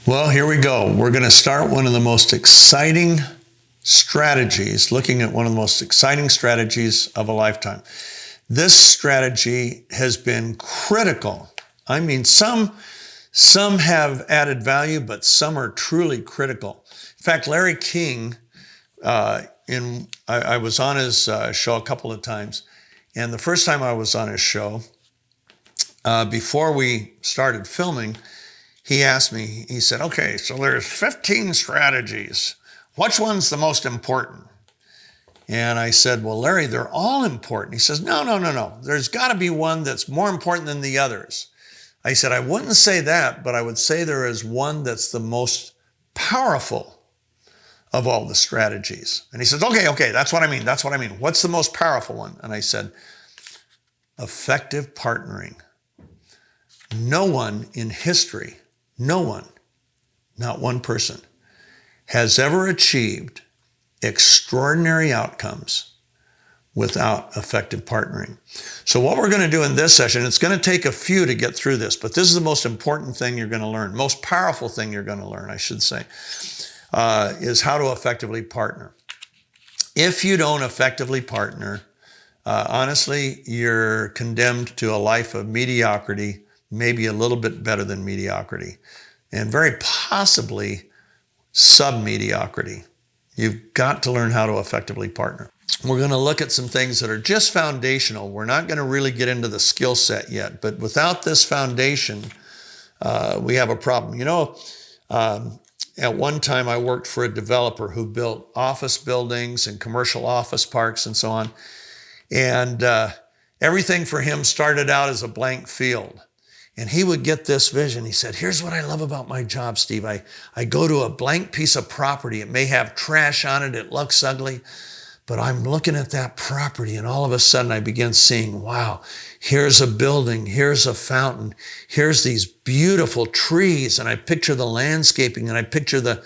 Well, here we go. We're going to start one of the most exciting strategies, looking at one of the most exciting strategies of a lifetime. This strategy has been critical. I mean, some have added value, but some are truly critical. In fact, Larry King, I was on his show a couple of times, and the first time I was on his show, before we started filming, he asked me, he said, okay, so there's 15 strategies. Which one's the most important? And I said, well, Larry, they're all important. He says, no. There's got to be one that's more important than the others. I said, I wouldn't say that, but I would say there is one that's the most powerful of all the strategies. And he says, okay, that's what I mean. What's the most powerful one? And I said, effective partnering. No one in history, no one, not one person, has ever achieved extraordinary outcomes without effective partnering. So what we're going to do in this session, it's going to take a few to get through this, but this is the most important thing you're going to learn, most powerful thing you're going to learn, I should say, is how to effectively partner. If you don't effectively partner, honestly, you're condemned to a life of mediocrity, maybe a little bit better than mediocrity, and very possibly sub-mediocrity. You've got to learn how to effectively partner. We're going to look at some things that are just foundational. We're not going to really get into the skill set yet, but without this foundation, we have a problem. You know, at one time I worked for a developer who built office buildings and commercial office parks and so on, and everything for him started out as a blank field. And he would get this vision. He said, here's what I love about my job, Steve. I go to a blank piece of property. It may have trash on it. It looks ugly. But I'm looking at that property, and all of a sudden I begin seeing, wow, here's a building. Here's a fountain. Here's these beautiful trees. And I picture the landscaping, and I picture the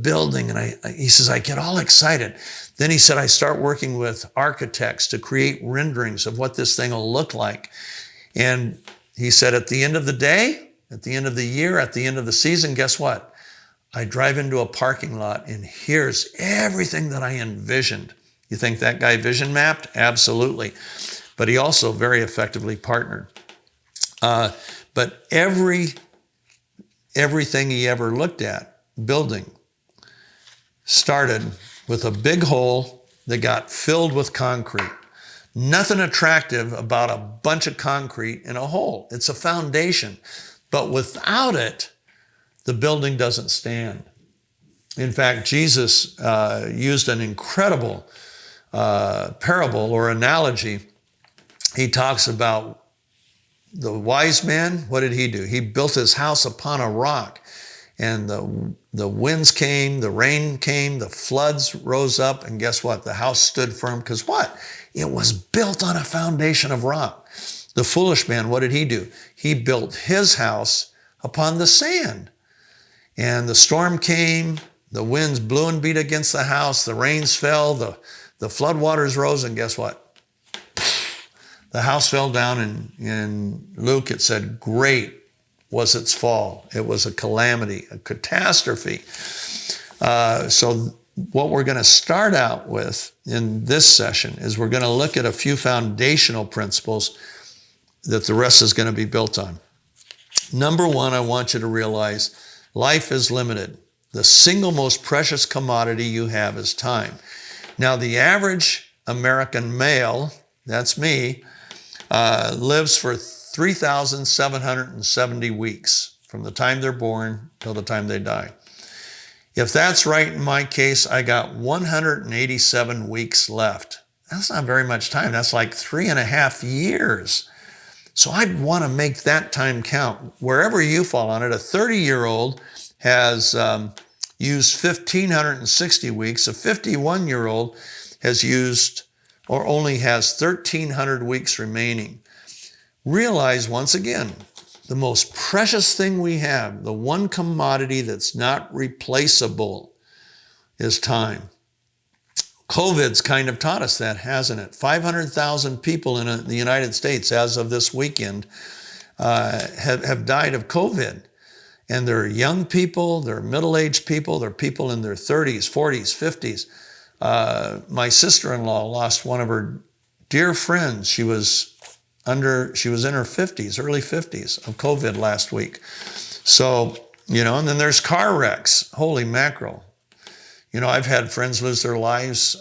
building. And he says, I get all excited. Then he said, I start working with architects to create renderings of what this thing will look like. And he said, at the end of the day, at the end of the year, at the end of the season, guess what? I drive into a parking lot, and here's everything that I envisioned. You think that guy vision mapped? Absolutely. But he also very effectively partnered. But everything he ever looked at, building, started with a big hole that got filled with concrete. Nothing attractive about a bunch of concrete in a hole. It's a foundation. But without it, the building doesn't stand. In fact, Jesus used an incredible parable or analogy. He talks about the wise man. What did he do? He built his house upon a rock. And the winds came, the rain came, the floods rose up, and guess what? The house stood firm because what? It was built on a foundation of rock. The foolish man, what did he do? He built his house upon the sand. And the storm came, the winds blew and beat against the house, the rains fell, the floodwaters rose, and guess what? The house fell down, and in Luke it said, great was its fall. It was a calamity, a catastrophe. So what we're going to start out with in this session is we're going to look at a few foundational principles that the rest is going to be built on. Number one, I want you to realize life is limited. The single most precious commodity you have is time. Now, the average American male, that's me, lives for 3,770 weeks from the time they're born till the time they die. If that's right in my case, I got 187 weeks left. That's not very much time. That's like 3.5 years. So I'd want to make that time count. Wherever you fall on it, a 30-year-old has used 1,560 weeks. A 51-year-old has used or only has 1,300 weeks remaining. Realize once again, the most precious thing we have, the one commodity that's not replaceable, is time. COVID's kind of taught us that, hasn't it? 500,000 people in the United States as of this weekend have died of COVID. And there are young people, there are middle-aged people, there are people in their 30s, 40s, 50s. My sister-in-law lost one of her dear friends. She was in her 50s, early 50s of COVID last week. So, and then there's car wrecks. Holy mackerel. I've had friends lose their lives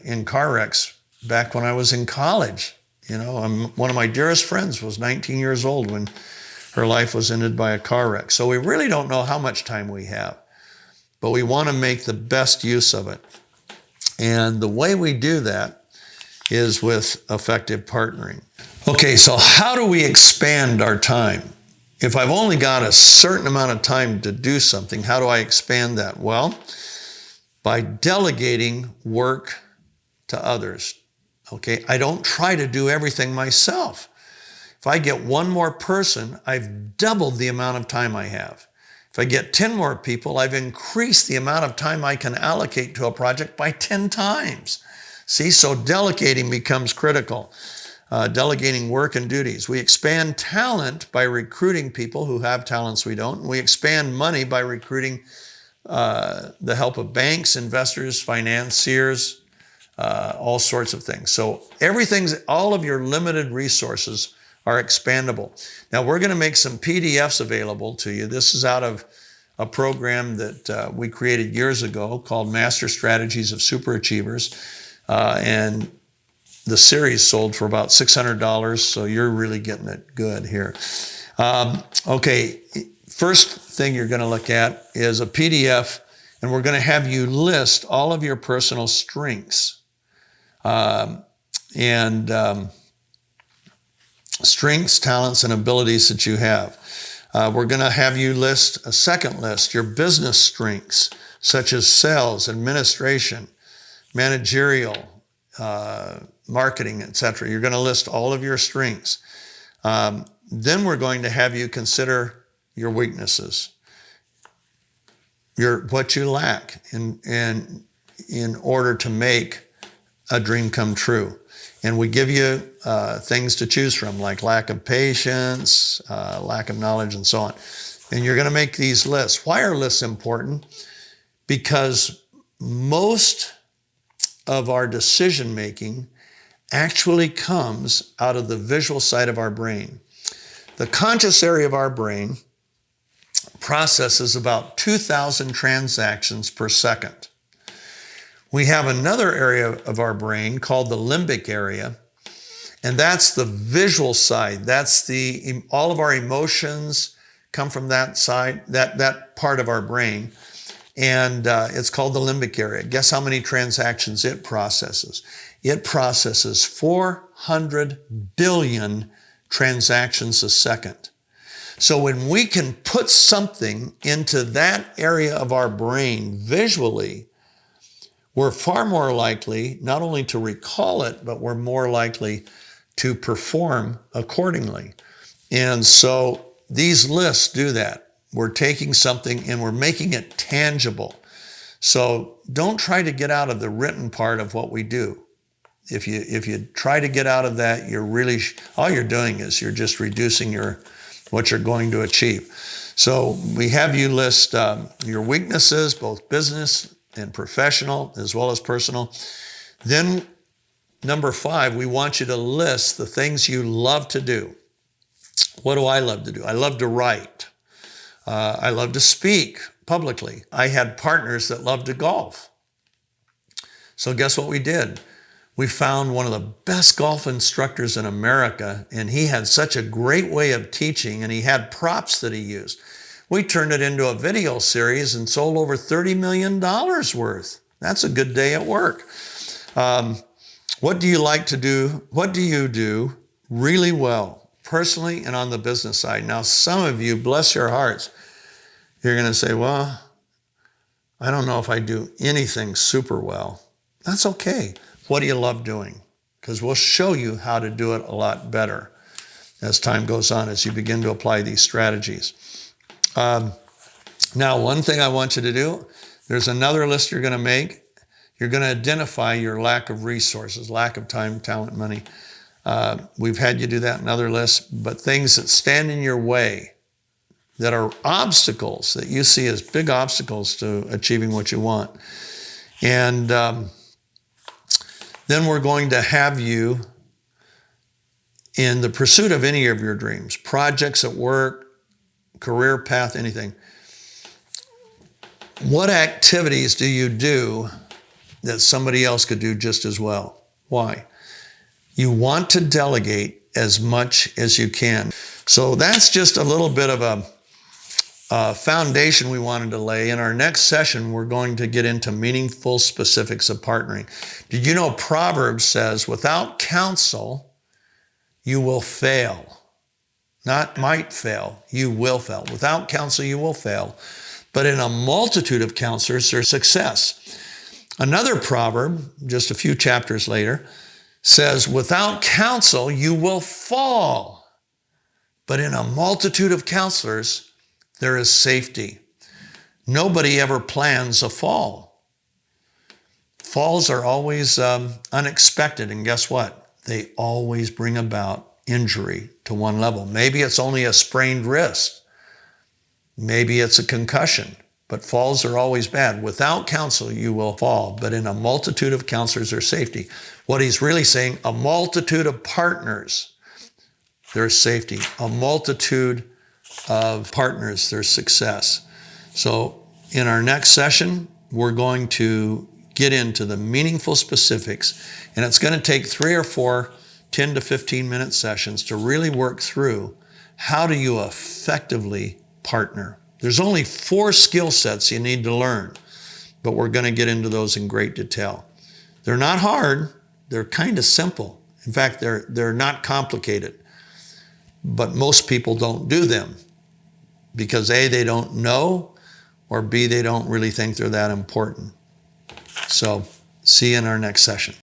in car wrecks back when I was in college. One of my dearest friends was 19 years old when her life was ended by a car wreck. So we really don't know how much time we have, but we want to make the best use of it. And the way we do that is with effective partnering. Okay, so how do we expand our time? If I've only got a certain amount of time to do something, how do I expand that? Well, by delegating work to others. Okay, I don't try to do everything myself. If I get one more person, I've doubled the amount of time I have. If I get 10 more people, I've increased the amount of time I can allocate to a project by 10 times. See, so delegating becomes critical. Delegating work and duties. We expand talent by recruiting people who have talents we don't. And we expand money by recruiting the help of banks, investors, financiers, all sorts of things. So all of your limited resources are expandable. Now we're going to make some PDFs available to you. This is out of a program that we created years ago called Master Strategies of Superachievers. And the series sold for about $600, so you're really getting it good here. Okay, first thing you're going to look at is a PDF, and we're going to have you list all of your personal strengths. Strengths, talents, and abilities that you have. We're going to have you list a second list, your business strengths, such as sales, administration, managerial, marketing, etc. You're going to list all of your strengths. Then we're going to have you consider your weaknesses, what you lack in order to make a dream come true. And we give you things to choose from, like lack of patience, lack of knowledge, and so on. And you're going to make these lists. Why are lists important? Because most of our decision making actually comes out of the visual side of our brain. The conscious area of our brain processes about 2,000 transactions per second. We have another area of our brain called the limbic area, and that's the visual side. That's all of our emotions come from that side, that part of our brain, and it's called the limbic area. Guess how many transactions it processes? It processes 400 billion transactions a second. So when we can put something into that area of our brain visually, we're far more likely not only to recall it, but we're more likely to perform accordingly. And so these lists do that. We're taking something and we're making it tangible. So don't try to get out of the written part of what we do. If you try to get out of that, all you're doing is you're just reducing what you're going to achieve. So we have you list your weaknesses, both business and professional, as well as personal. Then number 5, we want you to list the things you love to do. What do I love to do? I love to write. I love to speak publicly. I had partners that loved to golf. So guess what we did? We found one of the best golf instructors in America, and he had such a great way of teaching, and he had props that he used. We turned it into a video series and sold over $30 million worth. That's a good day at work. What do you like to do? What do you do really well, personally and on the business side? Now, some of you, bless your hearts, you're going to say, well, I don't know if I do anything super well. That's okay. What do you love doing? Because we'll show you how to do it a lot better as time goes on, as you begin to apply these strategies. Now, one thing I want you to do, there's another list you're going to make. You're going to identify your lack of resources, lack of time, talent, money. We've had you do that in other lists, but things that stand in your way, that are obstacles that you see as big obstacles to achieving what you want. And then we're going to have you in the pursuit of any of your dreams, projects at work, career path, anything. What activities do you do that somebody else could do just as well? Why? You want to delegate as much as you can. So that's just a little bit of a foundation we wanted to lay. In our next session, we're going to get into meaningful specifics of partnering. Did you know Proverbs says, without counsel, you will fail. Not might fail, you will fail. Without counsel, you will fail. But in a multitude of counselors, there's success. Another proverb, just a few chapters later, says, without counsel, you will fall. But in a multitude of counselors, there is safety. Nobody ever plans a fall. Falls are always unexpected, and guess what? They always bring about injury to one level. Maybe it's only a sprained wrist. Maybe it's a concussion, but falls are always bad. Without counsel, you will fall, but in a multitude of counselors, there's safety. What he's really saying, a multitude of partners, there's safety. A multitude of partners, there's success. So in our next session, we're going to get into the meaningful specifics, and it's going to take 3 or 4 10 to 15 minute sessions to really work through how do you effectively partner. There's only 4 skill sets you need to learn, but we're going to get into those in great detail. They're not hard. They're kind of simple. In fact, they're not complicated, but most people don't do them because A, they don't know, or B, they don't really think they're that important. So see you in our next session.